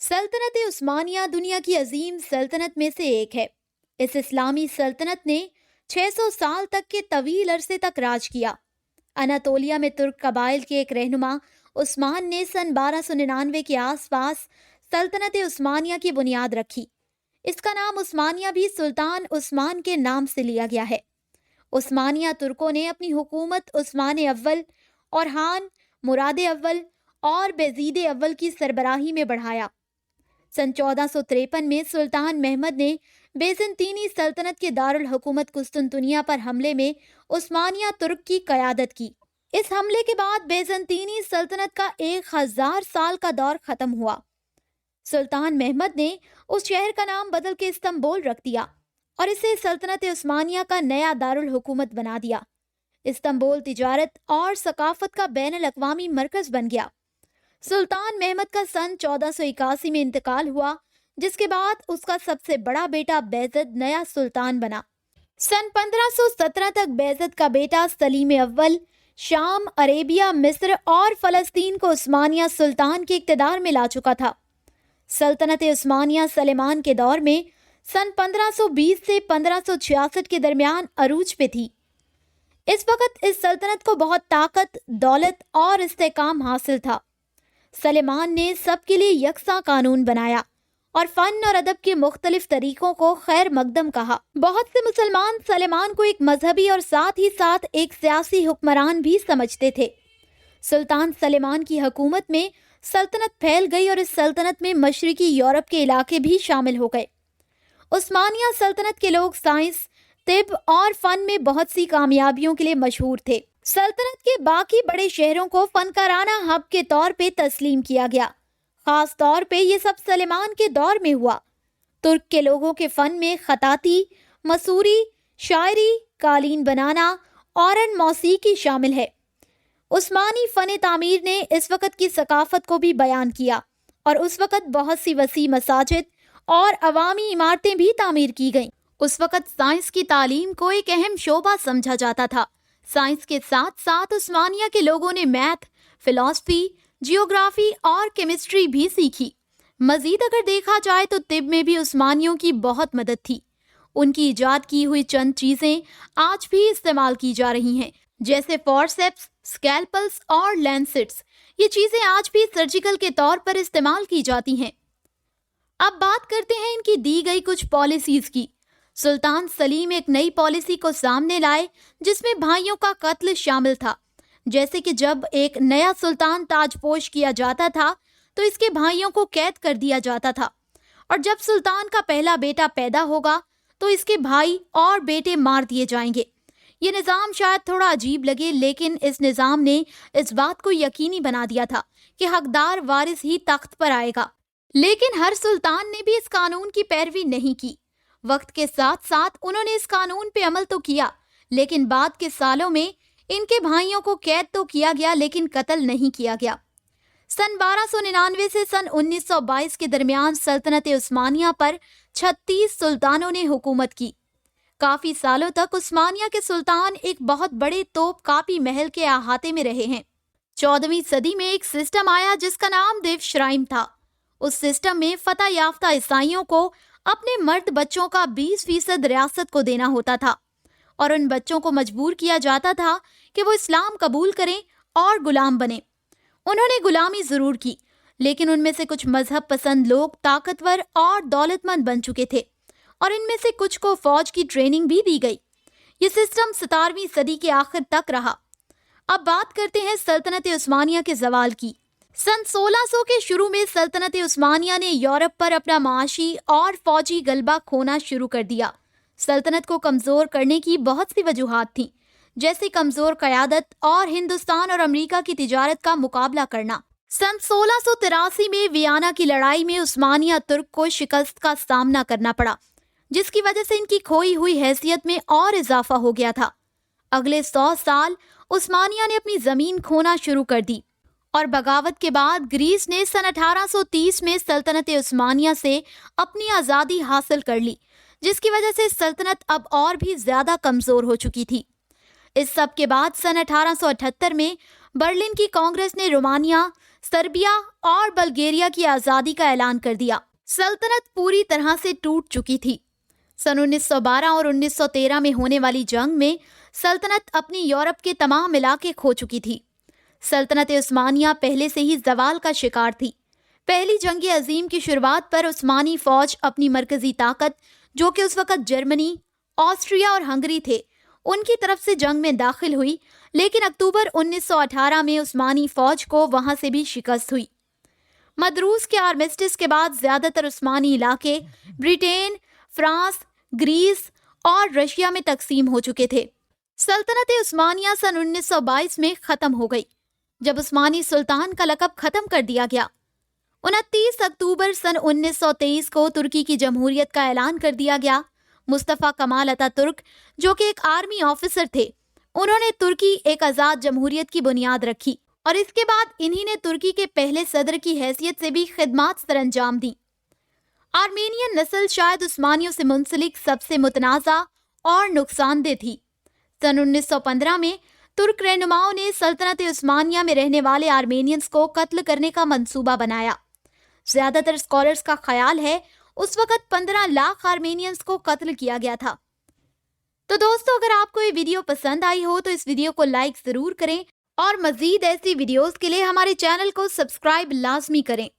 सल्तनत उस्मानिया दुनिया की अजीम सल्तनत में से एक है। इस इस्लामी सल्तनत ने 600 साल तक के तवील अरसे तक राज किया। अनातोलिया में तुर्क कबाइल के एक रहनुमा उस्मान ने सन 1299 के आसपास सल्तनत उस्मानिया की बुनियाद रखी। इसका नाम उस्मानिया भी सुल्तान उस्मान के नाम से लिया गया है। उस्मानिया तुर्कों ने अपनी हुकूमत उस्मान अव्वल और हान मुराद अव्वल और बेजीद अव्वल की सरबराही में बढ़ाया। सन 1453 में सुल्तान महमद ने बेज़ंतीनी सल्तनत के दारुल हुकूमत कुस्तुनतुनिया पर हमले में उस्मानिया तुर्क की क़यादत की। इस हमले के बाद बेज़ंतीनी सल्तनत का 1000 साल का दौर खत्म हुआ। सुल्तान महमद ने उस शहर का नाम बदल के इस्तांबुल रख दिया और इसे सल्तनत उस्मानिया का नया दारुल हुकूमत बना दिया। इस्तांबुल तिजारत और सकाफत का बैनुल अक़वामी मरकज़ बन गया। सुल्तान महमद का सन 1481 में इंतकाल हुआ, जिसके बाद उसका सबसे बड़ा बेटा बैज़द नया सुल्तान बना। सन 1517 तक बैज़द का बेटा सलीम अव्वल शाम, अरेबिया, मिस्र और फ़लस्तीन को उस्मानिया सुल्तान के इक़्तिदार में ला चुका था। सल्तनत उस्मानिया सलेमान के दौर में सन 1520 से 1566 के दरमियान अरूज पे थी। इस वक्त इस सल्तनत को बहुत ताकत, दौलत और इस्तेकाम हासिल था। सलेमान ने सबके लिए यकसा कानून बनाया और फन और अदब के मुख्तलिफ तरीकों को खैर मकदम कहा। बहुत से मुसलमान सलेमान को एक मजहबी और साथ ही साथ एक सियासी हुक्मरान भी समझते थे। सुल्तान सलेमान की हुकूमत में सल्तनत फैल गई और इस सल्तनत में मशरिकी यूरोप के इलाके भी शामिल हो गए। उस्मानिया सल्तनत के लोग साइंस, तिब और फन में बहुत सी कामयाबियों के लिए मशहूर थे। सल्तनत के बाकी बड़े शहरों को फनकाराना हब के तौर पे तस्लीम किया गया। खास तौर पे ये सब सलेमान के दौर में हुआ। तुर्क के लोगों के फन में खताती, मसूरी, शायरी, कालीन बनाना और मौसीकी शामिल है। उस्मानी फन तामीर ने इस वक्त की सकाफत को भी बयान किया और उस वक्त बहुत सी वसी मसाजिद और अवामी इमारतें भी तामीर की गईं। उस वक्त साइंस की तालीम को एक अहम शोबा समझा जाता था। साइंस के साथ साथ उस्मानिया के लोगों ने मैथ, फिलॉसफी, जियोग्राफी और केमिस्ट्री भी सीखी। मजीद अगर देखा जाए तो तिब में भी उस्मानियों की बहुत मदद थी। उनकी इजाद की हुई चंद चीज़ें आज भी इस्तेमाल की जा रही हैं, जैसे फॉरसेप्स, स्कैल्पल्स और लैंसेट्स। ये चीज़ें आज भी सर्जिकल के तौर पर इस्तेमाल की जाती हैं। अब बात करते हैं इनकी दी गई कुछ पॉलिसीज़ की। सुल्तान सलीम एक नई पॉलिसी को सामने लाए जिसमें भाइयों का कत्ल शामिल था। जैसे कि जब एक नया सुल्तान ताजपोश किया जाता था तो इसके भाइयों को कैद कर दिया जाता था, और जब सुल्तान का पहला बेटा पैदा होगा तो इसके भाई और बेटे मार दिए जाएंगे। ये निज़ाम शायद थोड़ा अजीब लगे, लेकिन इस निज़ाम ने इस बात को यकीनी बना दिया था कि हकदार वारिस ही तख्त पर आएगा। लेकिन हर सुल्तान ने भी इस कानून की पैरवी नहीं की। वक्त के साथ साथ उन्होंने इस कानून पे अमल तो किया, लेकिन बाद के सालों में इनके भाइयों को कैद तो किया गया लेकिन कत्ल नहीं किया गया। सन 1299 से सन 1922 के दरमियान सल्तनत उस्मानिया पर 36 सुल्तानों ने हुकूमत की। काफी सालों तक उस्मानिया के सुल्तान एक बहुत बड़े तोप कापी महल के अहाते में रहे हैं। 14वीं सदी में एक सिस्टम आया जिसका नाम देव श्राइम था। उस सिस्टम में फतह याफ्ता ईसाइयों को अपने मर्द बच्चों का 20% रियासत को देना होता था और उन बच्चों को मजबूर किया जाता था कि वो इस्लाम कबूल करें और गुलाम बने। उन्होंने गुलामी जरूर की, लेकिन उनमें से कुछ मजहब पसंद लोग ताकतवर और दौलतमंद बन चुके थे और इनमें से कुछ को फौज की ट्रेनिंग भी दी गई। ये सिस्टम 17वीं सदी के आखिर तक रहा। अब बात करते हैं सल्तनत उस्मानिया के जवाल की। सन 1600 के शुरू में सल्तनत उस्मानिया ने यूरोप पर अपना माशी और फौजी गलबा खोना शुरू कर दिया। सल्तनत को कमज़ोर करने की बहुत सी वजूहात थीं, जैसे कमज़ोर क़यादत और हिंदुस्तान और अमेरिका की तिजारत का मुकाबला करना। सन 1683 में वियना की लड़ाई में उस्मानिया तुर्क को शिकस्त का सामना करना पड़ा, जिसकी वजह से इनकी खोई हुई हैसियत में और इजाफा हो गया था। अगले 100 साल उस्मानिया ने अपनी ज़मीन खोना शुरू कर दी और बगावत के बाद ग्रीस ने सन 1830 में सल्तनत उस्मानिया से अपनी आज़ादी हासिल कर ली, जिसकी वजह से सल्तनत अब और भी ज़्यादा कमज़ोर हो चुकी थी। इस सब के बाद सन 1878 में बर्लिन की कांग्रेस ने रोमानिया, सर्बिया और बल्गेरिया की आज़ादी का ऐलान कर दिया। सल्तनत पूरी तरह से टूट चुकी थी। सन 1912 और 1913 में होने वाली जंग में सल्तनत अपनी यूरोप के तमाम इलाके खो चुकी थी। सल्तनत उस्मानिया पहले से ही जवाल का शिकार थी। पहली जंग अजीम की शुरुआत पर उस्मानी फौज अपनी मरकजी ताकत, जो कि उस वक्त जर्मनी, ऑस्ट्रिया और हंगरी थे, उनकी तरफ से जंग में दाखिल हुई, लेकिन अक्टूबर 1918 में उस्मानी फौज को वहां से भी शिकस्त हुई। मदरूस के आर्मिस्टिस के बाद ज्यादातर उस्मानी इलाके ब्रिटेन, फ्रांस, ग्रीस और रशिया में तकसीम हो चुके थे। सल्तनत उस्मानिया सन 1922 में खत्म हो गई, जब उस्मानी सुल्तान का लक़ब खत्म कर दिया गया। 29 अक्टूबर सन 1923 को तुर्की की जमहूरियत का ऐलान कर दिया गया। मुस्तफ़ा कमाल अतातुर्क, जो कि एक आर्मी ऑफिसर थे, उन्होंने तुर्की एक आज़ाद जमहूरियत की बुनियाद रखी और इसके बाद इन्हीं ने तुर्की के पहले सदर की हैसियत से भी खिदमात सरअंजाम दी। आर्मेनियन नस्ल शायद उस्मानियों से मुंसलिक सबसे मुतनाज़ा और नुकसानदेह थी। सन 1915 में तुर्क रहनुमाओं ने सल्तनत उस्मानिया में रहने वाले आर्मेनियंस को कत्ल करने का मंसूबा बनाया। ज्यादातर स्कॉलर्स का ख्याल है उस वक्त 15 लाख आर्मेनियंस को कत्ल किया गया था। तो दोस्तों, अगर आपको ये वीडियो पसंद आई हो तो इस वीडियो को लाइक जरूर करें और मजीद ऐसी वीडियोस के लिए हमारे चैनल को सब्सक्राइब लाजमी करें।